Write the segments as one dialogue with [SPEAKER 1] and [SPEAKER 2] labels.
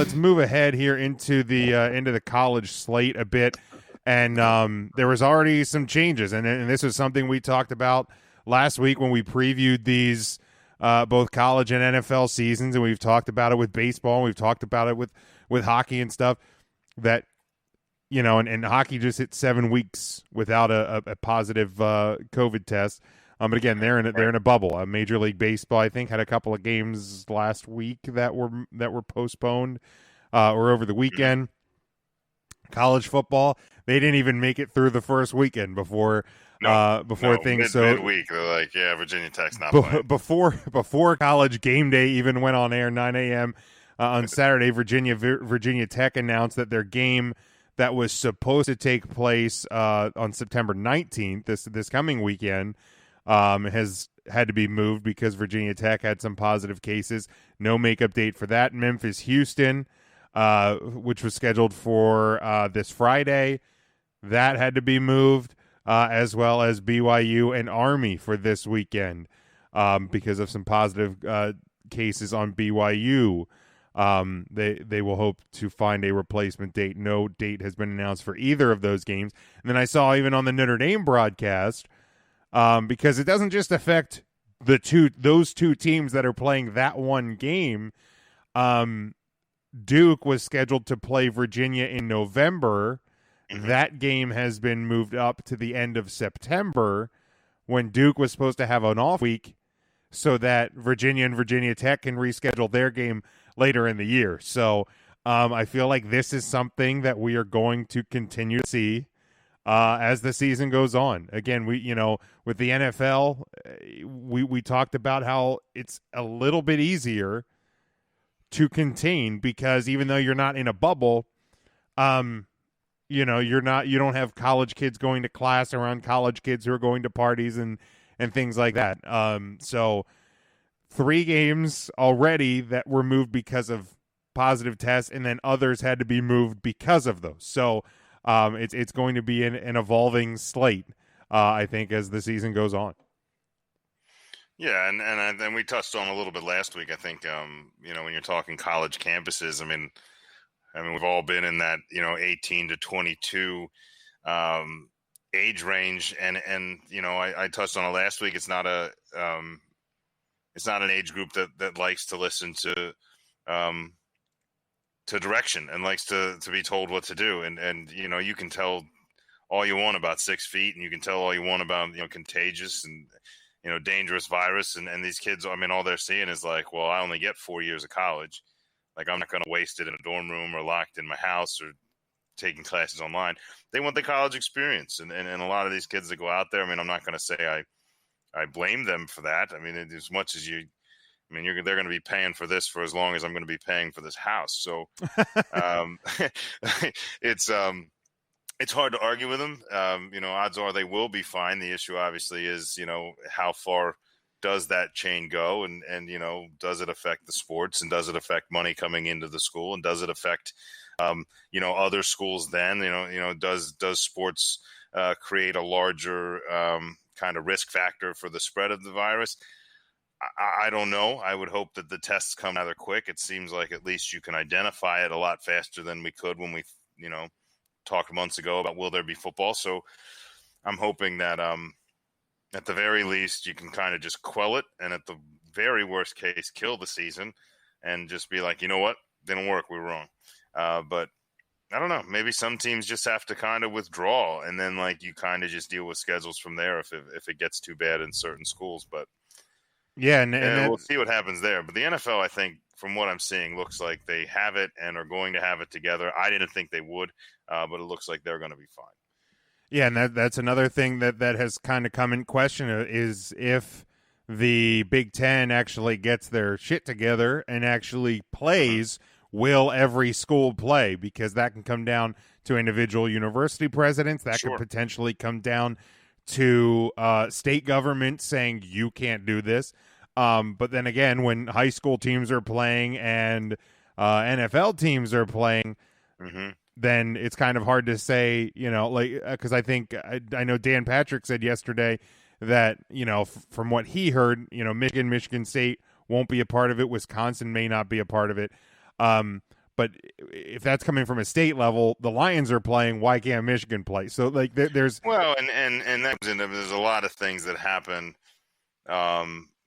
[SPEAKER 1] let's move ahead here into the college slate a bit. And there was already some changes, and this was something we talked about last week when we previewed these both college and NFL seasons, and we've talked about it with baseball, and we've talked about it with hockey and stuff. That and hockey just hit 7 weeks without a positive COVID test. But again, they're in a bubble. Major League Baseball, I think, had a couple of games last week that were postponed or over the weekend. College football, they didn't even make it through the first weekend before things.
[SPEAKER 2] Midweek, they're like, yeah, Virginia Tech's not playing.
[SPEAKER 1] Before college game day even went on air, 9 a.m. On Saturday, Virginia Tech announced that their game that was supposed to take place on September 19th, this coming weekend, has had to be moved because Virginia Tech had some positive cases. No makeup date for that. Memphis, Houston, which was scheduled for this Friday, that had to be moved, as well as BYU and Army for this weekend because of some positive cases on BYU. They will hope to find a replacement date. No date has been announced for either of those games. And then I saw even on the Notre Dame broadcast, because it doesn't just affect those two teams that are playing that one game. Duke was scheduled to play Virginia in November. Mm-hmm. That game has been moved up to the end of September when Duke was supposed to have an off week so that Virginia and Virginia Tech can reschedule their game later in the year. So I feel like this is something that we are going to continue to see as the season goes on. Again, with the NFL, we talked about how it's a little bit easier to contain because even though you're not in a bubble, you don't have college kids going to class around college kids who are going to parties and things like that. So 3 games already that were moved because of positive tests, and then others had to be moved because of those. So it's going to be an evolving slate, I think, as the season goes on.
[SPEAKER 2] Yeah, and then we touched on a little bit last week. I think when you're talking college campuses, I mean we've all been in that 18 to 22 age range, and I touched on it last week. It's not an age group that likes to listen to direction and likes to be told what to do, and you can tell all you want about 6 feet, and you can tell all you want about contagious and dangerous virus, and these kids, I mean, all they're seeing is like, well, I only get 4 years of college. Like, I'm not going to waste it in a dorm room or locked in my house or taking classes online. They want the college experience. And a lot of these kids that go out there, I mean, I'm not going to say I blame them for that. I mean, as much as they're going to be paying for this for as long as I'm going to be paying for this house. So it's hard to argue with them. Odds are they will be fine. The issue obviously is, how far does that chain go, and does it affect the sports, and does it affect money coming into the school, and does it affect other schools then? Does sports create a larger kind of risk factor for the spread of the virus? I don't know. I would hope that the tests come rather quick. It seems like at least you can identify it a lot faster than we could when we talked months ago about will there be football. So I'm hoping that at the very least, you can kind of just quell it, and at the very worst case, kill the season and just be like, you know what? Didn't work. We were wrong. But I don't know. Maybe some teams just have to kind of withdraw, and then you kind of just deal with schedules from there if it gets too bad in certain schools. But
[SPEAKER 1] yeah, and
[SPEAKER 2] we'll see what happens there. But the NFL, I think, from what I'm seeing, looks like they have it and are going to have it together. I didn't think they would, but it looks like they're going to be fine.
[SPEAKER 1] Yeah, and that's another thing that has kind of come in question is if the Big Ten actually gets their shit together and actually plays, will every school play? Because that can come down to individual university presidents. That could potentially come down to state government saying you can't do this. But then again, when high school teams are playing and NFL teams are playing, then it's kind of hard to say, because I think I know Dan Patrick said yesterday that, from what he heard, Michigan State won't be a part of it. Wisconsin may not be a part of it. But if that's coming from a state level, the Lions are playing. Why can't Michigan play? So like there's
[SPEAKER 2] there's a lot of things that happen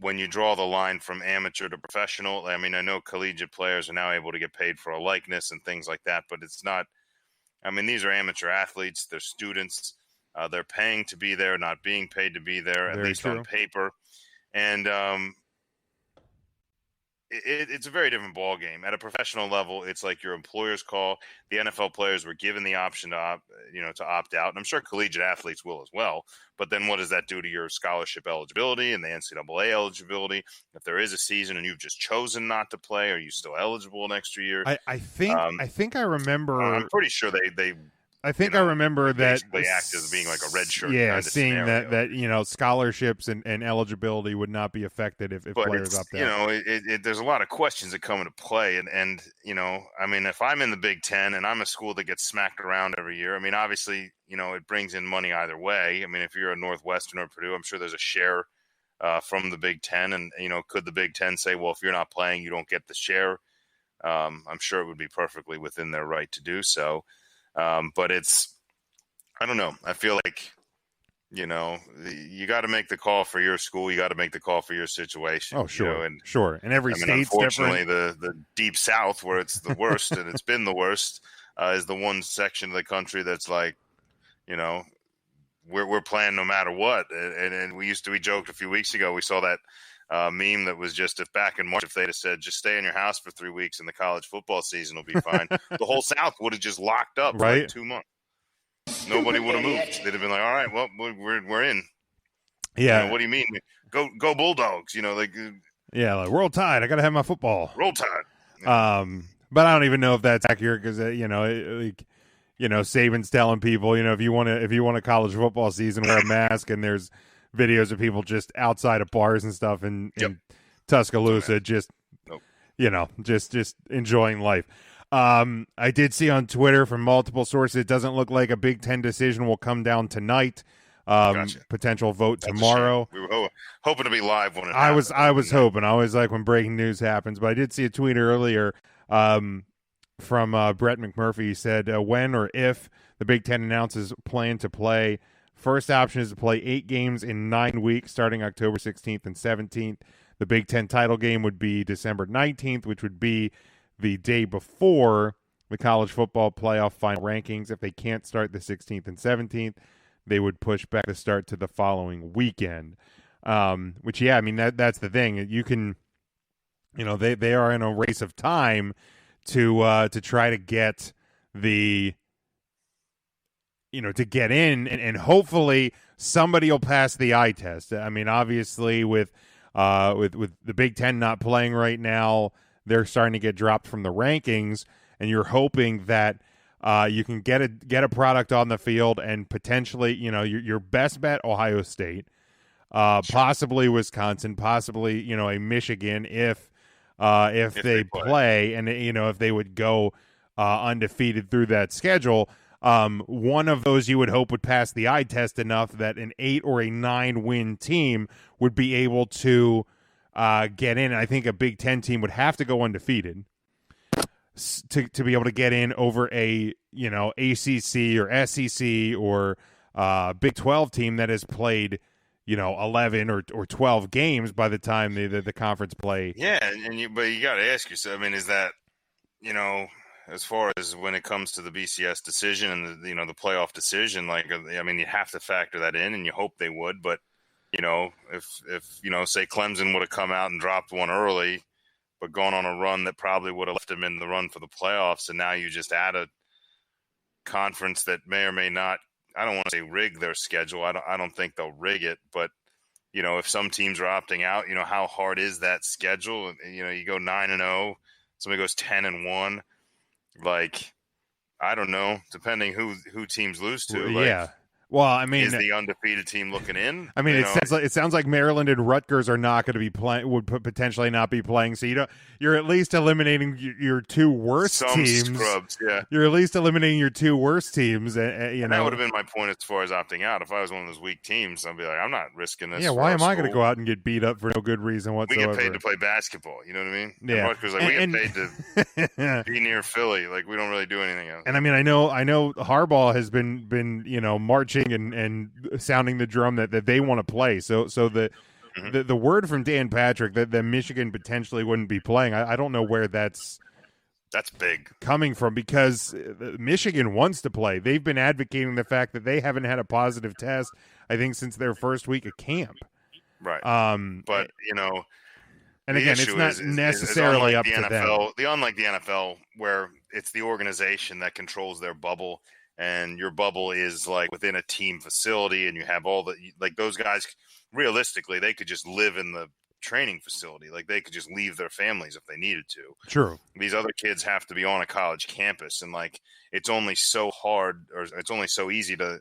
[SPEAKER 2] when you draw the line from amateur to professional. I mean, I know collegiate players are now able to get paid for a likeness and things like that, but it's not. I mean, these are amateur athletes. They're students. They're paying to be there, not being paid to be there, at least on paper. And it's a very different ball game. At a professional level, it's like your employer's call. The NFL players were given the option to opt out, and I'm sure collegiate athletes will as well. But then, what does that do to your scholarship eligibility and the NCAA eligibility? If there is a season and you've just chosen not to play, are you still eligible next year?
[SPEAKER 1] I think I remember.
[SPEAKER 2] I'm pretty sure they
[SPEAKER 1] I think I remember that
[SPEAKER 2] basically act as being like a red shirt.
[SPEAKER 1] Yeah,
[SPEAKER 2] kind of
[SPEAKER 1] seeing
[SPEAKER 2] scenario.
[SPEAKER 1] that scholarships and eligibility would not be affected if players opt out.
[SPEAKER 2] There's a lot of questions that come into play, and I mean, if I'm in the Big Ten and I'm a school that gets smacked around every year, I mean, obviously, it brings in money either way. I mean, if you're a Northwestern or Purdue, I'm sure there's a share from the Big Ten, and could the Big Ten say, well, if you're not playing, you don't get the share? I'm sure it would be perfectly within their right to do so. But I don't know. I feel like, you got to make the call for your school. You got to make the call for your situation.
[SPEAKER 1] Oh, sure. And every state's
[SPEAKER 2] unfortunately,
[SPEAKER 1] different.
[SPEAKER 2] the deep South, where it's the worst and it's been the worst, is the one section of the country that's like, we're playing no matter what. And we joked a few weeks ago. We saw that meme that was just, if back in March, if they'd have said, just stay in your house for 3 weeks and the college football season will be fine, the whole South would have just locked up for like 2 months. Nobody would have moved. They'd have been like, all right, well, we're in.
[SPEAKER 1] Yeah.
[SPEAKER 2] What do you mean? Go Bulldogs.
[SPEAKER 1] Like Roll Tide. I got to have my football.
[SPEAKER 2] Roll Tide.
[SPEAKER 1] Yeah. But I don't even know if that's accurate because, Saban's telling people, if you want a college football season, wear a mask, and there's videos of people just outside of bars and stuff in Tuscaloosa, just enjoying life. I did see on Twitter from multiple sources, it doesn't look like a Big Ten decision will come down tonight.
[SPEAKER 2] Gotcha.
[SPEAKER 1] Potential vote tomorrow.
[SPEAKER 2] We were hoping to be live when it happened.
[SPEAKER 1] I was hoping. I always like when breaking news happens, but I did see a tweet earlier from Brett McMurphy. He said, when or if the Big Ten announces plan to play, first option is to play 8 games in 9 weeks, starting October 16th and 17th. The Big Ten title game would be December 19th, which would be the day before the college football playoff final rankings. If they can't start the 16th and 17th, they would push back the start to the following weekend. Which, I mean, that's the thing. You can, they are in a race of time to try to get to get in, and hopefully somebody will pass the eye test. I mean, obviously with the Big Ten not playing right now, they're starting to get dropped from the rankings, and you're hoping that you can get a product on the field and potentially, your best bet, Ohio State, possibly Wisconsin, possibly, a Michigan if they play, and if they would go undefeated through that schedule. One of those you would hope would pass the eye test enough that an 8 or a 9 win team would be able to get in. I think a Big Ten team would have to go undefeated to be able to get in over a ACC or SEC or Big 12 team that has played 11 or 12 games by the time the conference play.
[SPEAKER 2] Yeah, but you got to ask yourself. I mean, is that as far as when it comes to the BCS decision and the playoff decision, like, I mean, you have to factor that in, and you hope they would. But if say Clemson would have come out and dropped one early, but gone on a run that probably would have left them in the run for the playoffs, and now you just add a conference that may or may not. I don't want to say rig their schedule. I don't think they'll rig it, but if some teams are opting out, how hard is that schedule? You go 9-0, somebody goes 10-1. Like, I don't know, depending who teams lose to.
[SPEAKER 1] Yeah. Well, I mean,
[SPEAKER 2] is the undefeated team looking in?
[SPEAKER 1] I mean, it sounds like Maryland and Rutgers are not going to be playing. Would potentially not be playing. So you're at least eliminating your two worst teams.
[SPEAKER 2] Scrubs, yeah.
[SPEAKER 1] You're at least eliminating your two worst teams.
[SPEAKER 2] That would have been my point as far as opting out. If I was one of those weak teams, I'd be like, I'm not risking this.
[SPEAKER 1] Yeah, why am I going to go out and get beat up for no good reason whatsoever?
[SPEAKER 2] We get paid to play basketball. You know what I mean?
[SPEAKER 1] Yeah.
[SPEAKER 2] And Rutgers, we get paid to be near Philly. Like, we don't really do anything else.
[SPEAKER 1] And I mean, I know Harbaugh has been marching and sounding the drum that they want to play. So the word from Dan Patrick that Michigan potentially wouldn't be playing, I don't know where that's
[SPEAKER 2] big
[SPEAKER 1] coming from, because Michigan wants to play. They've been advocating the fact that they haven't had a positive test, I think, since their first week of camp.
[SPEAKER 2] Right. But
[SPEAKER 1] and again, it's not necessarily up to them.
[SPEAKER 2] Unlike the NFL, where it's the organization that controls their bubble, and your bubble is like within a team facility, and you have all those guys. Realistically, they could just live in the training facility. Like, they could just leave their families if they needed to.
[SPEAKER 1] True.
[SPEAKER 2] These other kids have to be on a college campus, and like, it's only so hard, or it's only so easy to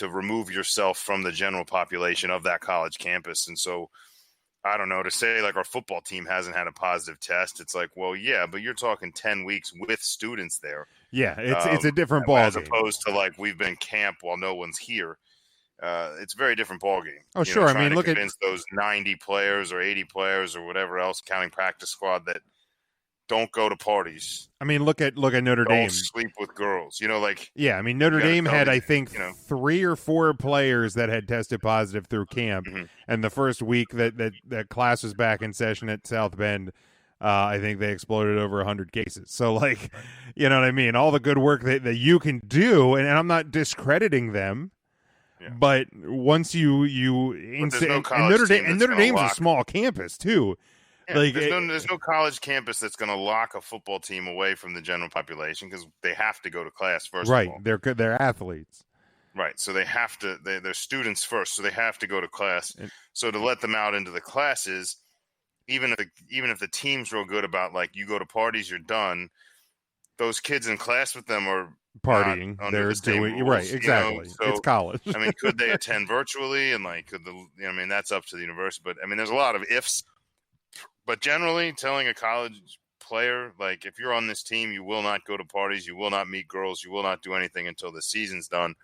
[SPEAKER 2] remove yourself from the general population of that college campus. And so, I don't know, to say like our football team hasn't had a positive test, it's like, well, yeah, but you're talking 10 weeks with students there.
[SPEAKER 1] Yeah, it's a different ball
[SPEAKER 2] as
[SPEAKER 1] game.
[SPEAKER 2] Opposed to like, we've been in camp while no one's here. It's a very different ballgame.
[SPEAKER 1] Oh, sure. I mean, look at
[SPEAKER 2] those 90 players or 80 players or whatever else, counting practice squad, that don't go to parties.
[SPEAKER 1] I mean, look at Notre Dame.
[SPEAKER 2] Don't sleep with girls.
[SPEAKER 1] Yeah, I mean, Notre Dame had, I think, 3 or 4 players that had tested positive through camp, and the first week that class was back in session at South Bend, I think they exploded over 100 cases. So, like, you know what I mean? All the good work that you can do, and I'm not discrediting them. Yeah. But once you Notre Dame's a small campus too.
[SPEAKER 2] Yeah, like, there's no college campus that's going to lock a football team away from the general population, because they have to go to class first.
[SPEAKER 1] Right,
[SPEAKER 2] of all.
[SPEAKER 1] They're athletes.
[SPEAKER 2] Right, so they have to. They're students first, so they have to go to class. So to let them out into the classes, even if the team's real good about, like, you go to parties, you're done. Those kids in class with them are
[SPEAKER 1] partying. They're doing rules, right, exactly. So, it's college.
[SPEAKER 2] I mean, could they attend virtually, and like, that's up to the university. But I mean, there's a lot of ifs. But generally, telling a college player, like, if you're on this team, you will not go to parties, you will not meet girls, you will not do anything until the season's done.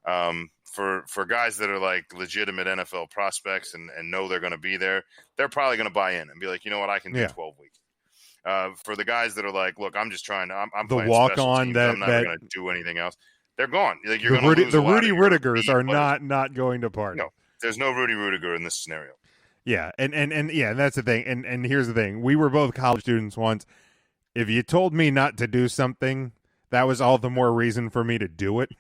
[SPEAKER 2] For guys that are like legitimate NFL prospects and know they're going to be there, they're probably going to buy in and be like, you know what, I can do 12 weeks. For the guys that are like, look, I'm just trying to, I'm
[SPEAKER 1] the
[SPEAKER 2] playing
[SPEAKER 1] walk on
[SPEAKER 2] teams,
[SPEAKER 1] that
[SPEAKER 2] I'm never going to do anything else. They're gone. Like,
[SPEAKER 1] the Rudy Rudigers are not going to party.
[SPEAKER 2] No, there's no Rudy Rudiger in this scenario.
[SPEAKER 1] Yeah, and yeah, that's the thing. And here's the thing: we were both college students once. If you told me not to do something, that was all the more reason for me to do it.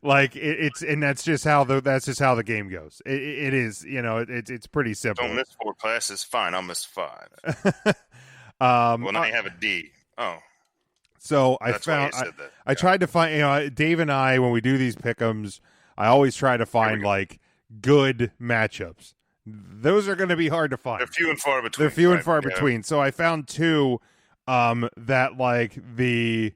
[SPEAKER 1] Like, that's just how the game goes. It is, it's pretty simple.
[SPEAKER 2] Don't miss 4 classes. Fine, I'll miss 5. Well, now you have a D. Oh.
[SPEAKER 1] So I tried to find, Dave and I, when we do these pick'ems, I always try to find like good matchups. Those are going to be hard to find.
[SPEAKER 2] They're few and far between.
[SPEAKER 1] So I found 2 that, like, the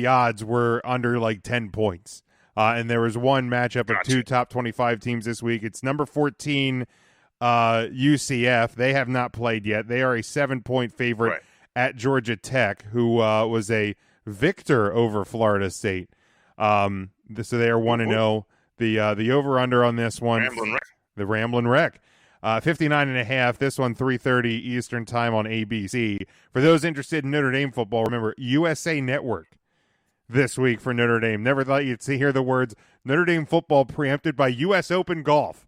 [SPEAKER 1] odds were under like 10 points. And there was one matchup of 2 top 25 teams this week. It's number 14 UCF. They have not played yet. They are a 7-point favorite at Georgia Tech, who was a victor over Florida State. So they are 1-0. The over-under on this one, the Ramblin' Wreck, 59.5. This one, 3:30 Eastern time on ABC. For those interested in Notre Dame football, remember, USA Network this week for Notre Dame. Never thought you'd hear the words Notre Dame football preempted by U.S. Open Golf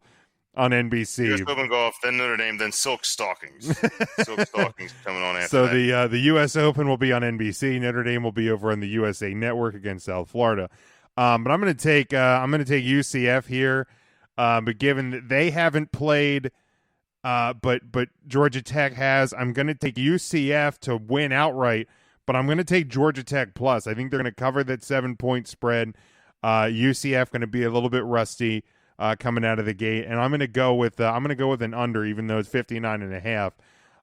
[SPEAKER 1] on NBC.
[SPEAKER 2] U.S. Open Golf, then Notre Dame, then Silk Stockings. Silk Stockings coming on after
[SPEAKER 1] so
[SPEAKER 2] that.
[SPEAKER 1] The U.S. Open will be on NBC. Notre Dame will be over on the USA Network against South Florida. But I'm going to take UCF here. But given that they haven't played, but Georgia Tech has, I'm going to take UCF to win outright. But I'm going to take Georgia Tech plus. I think they're going to cover that 7-point spread. UCF going to be a little bit rusty coming out of the gate, and I'm going to go with an under, even though it's 59.5.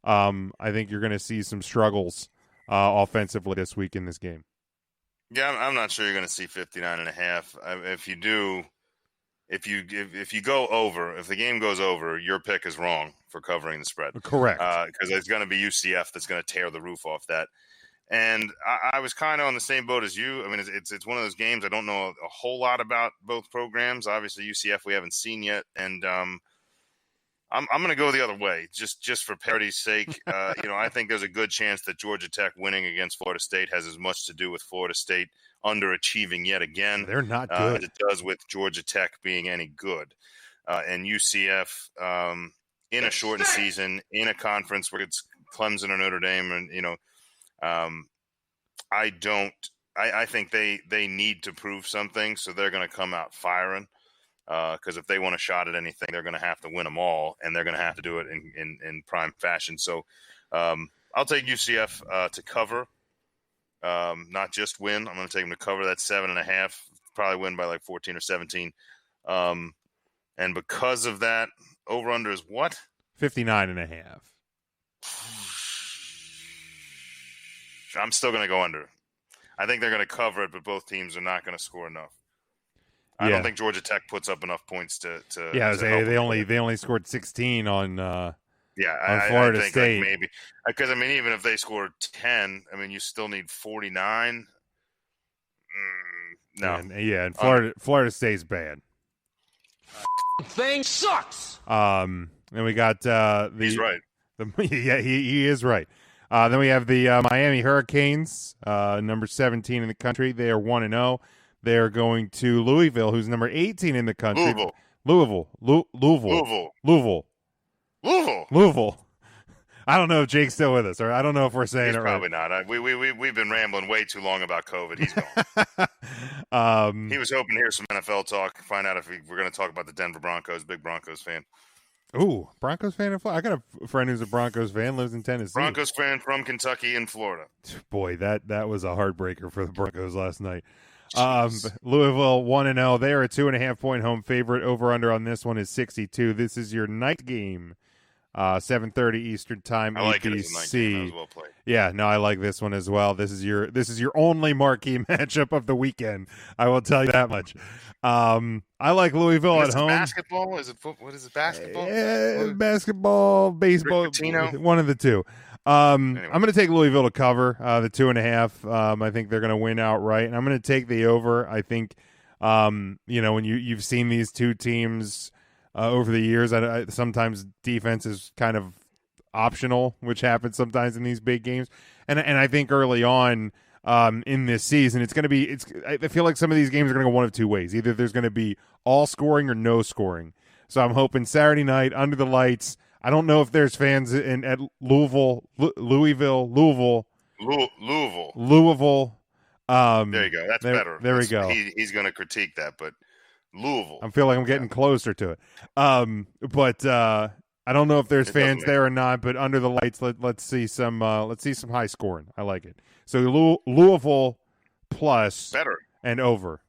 [SPEAKER 1] I think you're going to see some struggles offensively this week in this game.
[SPEAKER 2] Yeah, I'm not sure you're going to see 59.5. If you do, if you go over, if the game goes over, your pick is wrong for covering the spread.
[SPEAKER 1] Correct.
[SPEAKER 2] Because it's going to be UCF that's going to tear the roof off that. And I was kind of on the same boat as you. I mean, it's one of those games I don't know a whole lot about both programs. Obviously, UCF we haven't seen yet, and I'm going to go the other way just for parity's sake. I think there's a good chance that Georgia Tech winning against Florida State has as much to do with Florida State underachieving yet again.
[SPEAKER 1] They're not good.
[SPEAKER 2] As it does with Georgia Tech being any good. And UCF in a shortened season, in a conference where it's Clemson or Notre Dame, and I think they need to prove something, so they're going to come out firing. Because if they want a shot at anything, they're going to have to win them all, and they're going to have to do it in prime fashion. So I'll take UCF to cover, not just win. I'm going to take them to cover that 7.5, probably win by like 14 or 17. And because of that, over-under is what?
[SPEAKER 1] 59.5.
[SPEAKER 2] I'm still going to go under. I think they're going to cover it, but both teams are not going to score enough. I don't think Georgia Tech puts up enough points to
[SPEAKER 1] they only scored 16 on Florida
[SPEAKER 2] I think
[SPEAKER 1] State.
[SPEAKER 2] like maybe because even if they scored 10, you still need 49. No,
[SPEAKER 1] and Florida State's bad.
[SPEAKER 3] Thing sucks.
[SPEAKER 1] Then we got
[SPEAKER 2] he's right.
[SPEAKER 1] He is right. Then we have the Miami Hurricanes, number 17 in the country. They are 1-0. They're going to Louisville, who's number 18 in the country. Louisville. I don't know if Jake's still with us, or I don't know if we're saying it right.
[SPEAKER 2] Probably not. We've been rambling way too long about COVID. He's gone. He was hoping to hear some NFL talk, find out if we're going to talk about the Denver Broncos. Big Broncos fan.
[SPEAKER 1] Ooh, Broncos fan in Florida. I got a friend who's a Broncos fan, lives in Tennessee.
[SPEAKER 2] Broncos fan from Kentucky and Florida.
[SPEAKER 1] Boy, that was a heartbreaker for the Broncos last night. Louisville 1-0. They are a 2.5-point home favorite. Over under on this one is 62. This is your night game, 7:30 Eastern time.
[SPEAKER 2] I like it as a night game. That was well played.
[SPEAKER 1] Yeah, no, I like this one as well. This is your only marquee matchup of the weekend. I will tell you that much. I like Louisville at home.
[SPEAKER 2] Basketball? Is it what is it? Basketball?
[SPEAKER 1] Basketball, baseball, one of the two. Anyway. I'm going to take Louisville to cover the 2.5. I think they're going to win outright, and I'm going to take the over. I think, when you've seen these two teams over the years, sometimes defense is kind of optional, which happens sometimes in these big games. And I think early on in this season, it's going to be. I feel like some of these games are going to go one of two ways. Either there's going to be all scoring or no scoring. So I'm hoping Saturday night under the lights. I don't know if there's fans at Louisville.
[SPEAKER 2] There you go. That's better.
[SPEAKER 1] There we go.
[SPEAKER 2] He's going to critique that, but Louisville.
[SPEAKER 1] I feel like I'm getting closer to it. But I don't know if there's fans there or not. But under the lights, let's see some high scoring. I like it. So Louisville plus
[SPEAKER 2] better
[SPEAKER 1] and over.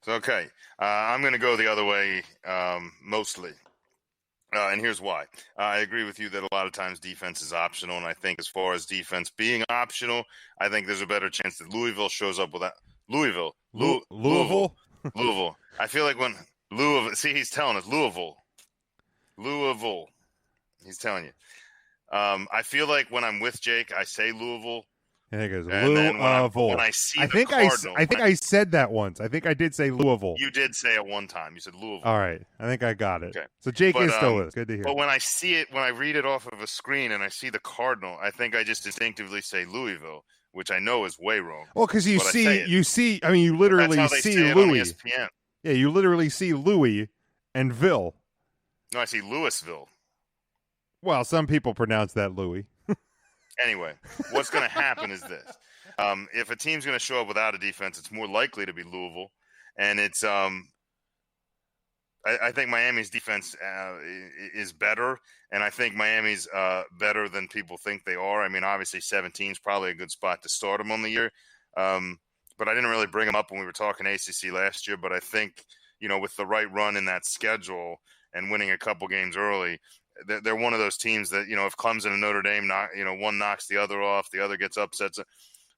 [SPEAKER 2] Okay, I'm going to go the other way mostly. And here's why. I agree with you that a lot of times defense is optional, and I think as far as defense being optional, I think there's a better chance that Louisville shows up with that. Louisville. I feel like when Louisville, see, he's telling us Louisville. He's telling you. I feel like when I'm with Jake, I say Louisville.
[SPEAKER 1] I think it was Louisville.
[SPEAKER 2] When I see
[SPEAKER 1] I think I said that once. I think I did say Louisville.
[SPEAKER 2] You did say it one time. You said Louisville.
[SPEAKER 1] All right. I think I got it.
[SPEAKER 2] Okay.
[SPEAKER 1] So Jake is still with us. Good to hear.
[SPEAKER 2] But when I see it, when I read it off of a screen and I see the Cardinal, I think I just instinctively say Louisville, which I know is way wrong.
[SPEAKER 1] Well, because you literally see Louis. Yeah, you literally see Louis and Ville.
[SPEAKER 2] No, I see Louisville.
[SPEAKER 1] Well, some people pronounce that Louis.
[SPEAKER 2] Anyway, what's going to happen is this. If a team's going to show up without a defense, it's more likely to be Louisville. And it's I think Miami's defense is better, and I think Miami's better than people think they are. I mean, obviously 17 is probably a good spot to start them on the year. But I didn't really bring them up when we were talking ACC last year. But I think, with the right run in that schedule and winning a couple games early, they're one of those teams that, if Clemson and Notre Dame one knocks the other off, the other gets upsets.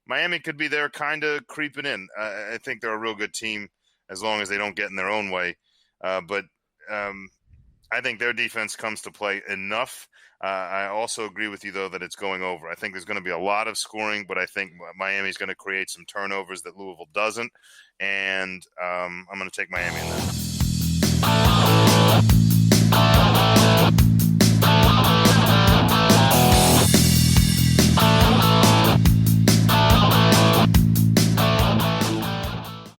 [SPEAKER 2] Miami could be there kind of creeping in. I think they're a real good team as long as they don't get in their own way. But I think their defense comes to play enough. I also agree with you, though, that it's going over. I think there's going to be a lot of scoring, but I think Miami's going to create some turnovers that Louisville doesn't. And I'm going to take Miami in that.